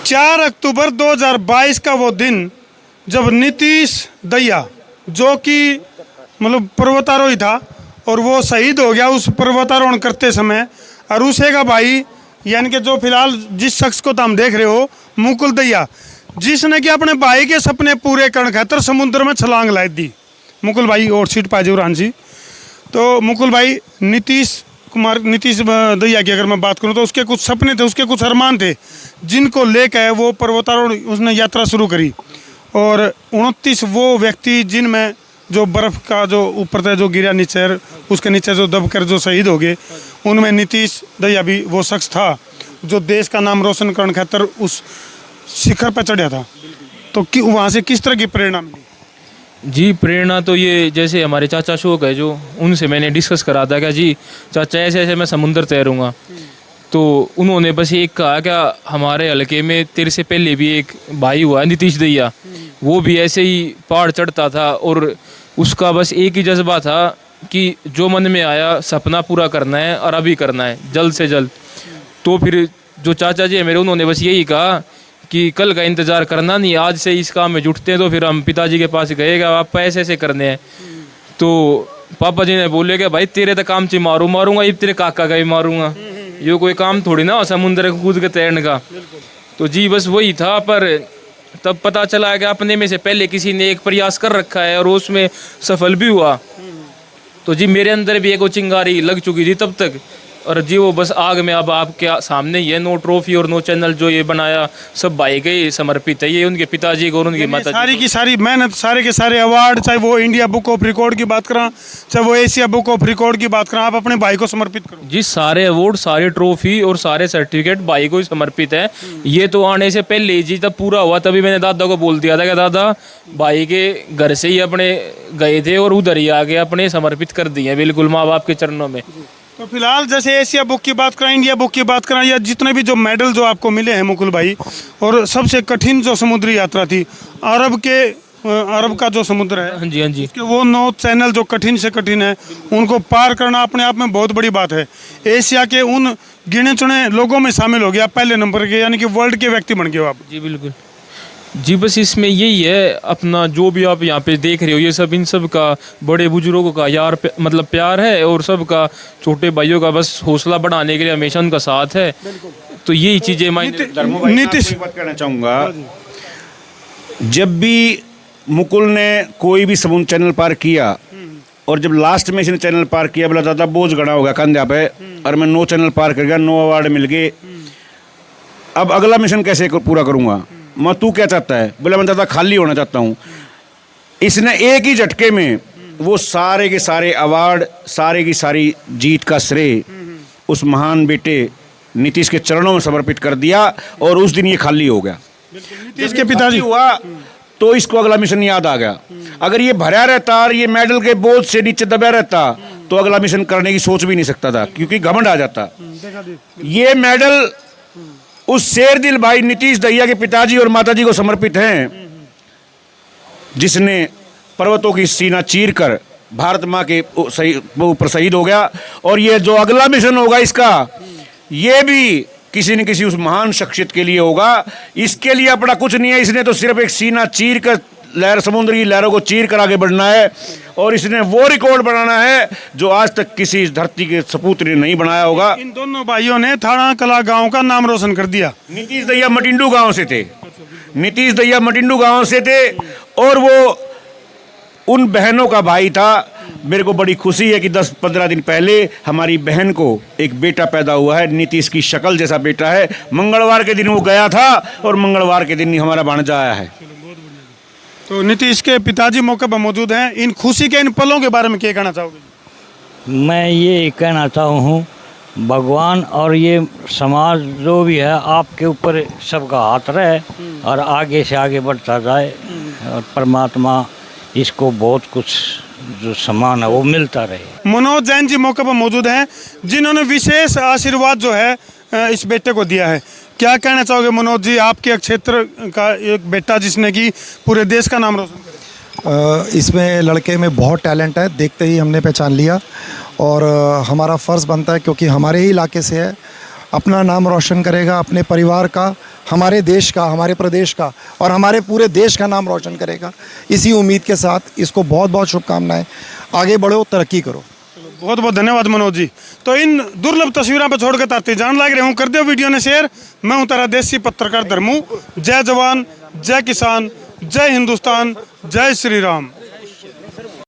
4 अक्टूबर 2022 का वो दिन जब नीतीश दैया जो कि मतलब पर्वतारोही था और वो शहीद हो गया उस पर्वतारोहण करते समय। और उसे का भाई यानी कि जो फिलहाल जिस शख्स को तुम देख रहे हो मुकुल दैया, जिसने कि अपने भाई के सपने पूरे करने खातर समुद्र में छलांग लाई दी। मुकुल भाई और सीट पाजे रांची। तो मुकुल भाई नीतीश दैया की अगर मैं बात करूं तो उसके कुछ सपने थे, उसके कुछ अरमान थे जिनको लेकर वो पर्वतारोहण उसने यात्रा शुरू करी। और 29 वो व्यक्ति जिनमें जो बर्फ़ का जो ऊपर था जो गिरा नीचे, उसके नीचे जो दबकर जो शहीद हो गए, उनमें नीतीश दैया भी वो शख्स था जो देश का नाम रोशन करने खातर उस शिखर पर चढ़ा था। तो वहाँ से किस तरह की प्रेरणा मिली? जी प्रेरणा तो ये जैसे हमारे चाचा अशोक है जो उनसे मैंने डिस्कस करा था कि जी चाचा ऐसे ऐसे मैं समुद्र तैरूँगा। तो उन्होंने बस एक कहा कि हमारे हलके में तेरे से पहले भी एक भाई हुआ है नीतीश दैया, वो भी ऐसे ही पहाड़ चढ़ता था और उसका बस एक ही जज्बा था कि जो मन में आया सपना पूरा करना है और अभी करना है जल्द से जल्द। तो फिर जो चाचा जी है मेरे, उन्होंने बस यही कहा कि कल का इंतज़ार करना नहीं, आज से इस काम में जुटते हैं। तो फिर हम पिताजी के पास गएगा, आप ऐसे ऐसे करने हैं। तो पापा जी ने बोले कि भाई तेरे तो काम ची मारूंगा, ये तेरे काका का भी मारूंगा, ये कोई काम थोड़ी ना समुद्र को कूद के तैरने का। तो जी बस वही था। पर तब पता चला कि अपने में से पहले किसी ने एक प्रयास कर रखा है और उसमें सफल भी हुआ। तो जी मेरे अंदर भी एक चिंगारी लग चुकी थी तब तक। और जी वो बस आग में अब आपके सामने ही है। नो ट्रॉफी और नो चैनल जो ये बनाया सब भाई के समर्पित है, ये उनके पिताजी को और उनकी माता सारी की सारी मेहनत, सारे के सारे अवार्ड, चाहे वो इंडिया बुक ऑफ रिकॉर्ड की बात करें चाहे वो एशिया बुक ऑफ रिकॉर्ड की बात करें, आप अपने भाई को समर्पित करो। जी सारे अवार्ड, सारे ट्रॉफी और सारे सर्टिफिकेट भाई को ही समर्पित है। ये तो आने से पहले ही जी तब पूरा हुआ, तभी मैंने दादा को बोल दिया था कि दादा भाई के घर से ही अपने गए थे और उधर ही आगे अपने समर्पित कर दिए बिल्कुल माँ बाप के चरणों में। तो फिलहाल जैसे एशिया बुक की बात करें, इंडिया बुक की बात करें, या जितने भी जो मेडल जो आपको मिले हैं मुकुल भाई, और सबसे कठिन जो समुद्री यात्रा थी अरब का जो समुद्र है, हाँ जी हाँ जी, वो 9 चैनल जो कठिन से कठिन है उनको पार करना अपने आप में बहुत बड़ी बात है। एशिया के उन गिने चुने लोगों में शामिल हो गया, पहले नंबर के, यानी कि वर्ल्ड के व्यक्ति बन गए हो आप। जी बिल्कुल जी। बस इसमें यही है अपना जो भी आप यहाँ पे देख रहे हो, ये सब इन सब का बड़े बुजुर्गों का यार मतलब प्यार है और सबका छोटे भाइयों का बस हौसला बढ़ाने के लिए हमेशा उनका साथ है। तो यही चीज़ें मैं नीतीश बात करना चाहूँगा। जब भी मुकुल ने कोई भी समुद्र चैनल पार किया और जब लास्ट में इसने चैनल पार किया, बोला दादा बोझ गड़ा हो गया कंधा पे और मैं 9 चैनल पार कर गया, 9 अवार्ड मिल गए, अब अगला मिशन कैसे पूरा करूँगा मैं, तू क्या चाहता है? बोला मैं दादा खाली होना चाहता हूँ। इसने एक ही झटके में वो सारे के सारे अवार्ड, सारे की सारी जीत का श्रेय उस महान बेटे नीतीश के चरणों में समर्पित कर दिया और उस दिन ये खाली हो गया। नीतीश के पिताजी हुआ तो इसको अगला मिशन याद आ गया। अगर ये भरा रहता और ये मेडल के बोझ से नीचे दबा रहता तो अगला मिशन करने की सोच भी नहीं सकता था, क्योंकि घमंड आ जाता। ये मेडल उस शेर दिल भाई नीतीश दैया के पिताजी और माताजी को समर्पित हैं, जिसने पर्वतों की सीना चीरकर भारत माँ के ऊपर शहीद हो गया। और ये जो अगला मिशन होगा इसका, ये भी किसी न किसी उस महान शख्सियत के लिए होगा। इसके लिए अपना कुछ नहीं है, इसने तो सिर्फ एक सीना चीर कर समुद्र की लहरों को चीर कर आगे बढ़ना है और इसने वो रिकॉर्ड बनाना है जो आज तक किसी इस धरती के सपूत ने नहीं बनाया होगा। इन दोनों भाइयों ने थाना कला गांव का नाम रोशन कर दिया। नीतीश दैया मटिंडू गांव से थे, नीतीश दैया मटिंडू गांव से थे और वो उन बहनों का भाई था। मेरे को बड़ी खुशी है कि 10-15 दिन पहले हमारी बहन को एक बेटा पैदा हुआ है, नीतीश की शक्ल जैसा बेटा है। मंगलवार के दिन वो गया था और मंगलवार के दिन ही हमारा भांजा आया है। तो नीतीश के पिताजी मौके पर मौजूद हैं, इन खुशी के इन पलों के बारे में क्या कहना चाहोगे? मैं ये कहना चाहूँ हूँ, भगवान और ये समाज जो भी है आपके ऊपर सबका हाथ रहे और आगे से आगे बढ़ता जाए और परमात्मा इसको बहुत कुछ जो सम्मान है वो मिलता रहे। मनोज जैन जी मौके पर मौजूद हैं, जिन्होंने विशेष आशीर्वाद जो है इस बेटे को दिया है। क्या कहना चाहोगे मनोज जी, आपके क्षेत्र का एक बेटा जिसने कि पूरे देश का नाम रोशन किया? इसमें लड़के में बहुत टैलेंट है, देखते ही हमने पहचान लिया और हमारा फ़र्ज़ बनता है, क्योंकि हमारे ही इलाके से है, अपना नाम रोशन करेगा, अपने परिवार का हमारे देश का, हमारे प्रदेश का और हमारे पूरे देश का नाम रोशन करेगा। इसी उम्मीद के साथ इसको बहुत बहुत शुभकामनाएं। आगे बढ़ो, तरक्की करो। बहुत बहुत धन्यवाद मनोज जी। तो इन दुर्लभ तस्वीरों पर छोड़ के तारती जान लाग रहे हूँ, कर दो वीडियो ने शेयर। मैं हूँ तारा देसी पत्रकार धर्मू। जय जवान, जय किसान, जय हिंदुस्तान, जय श्री राम।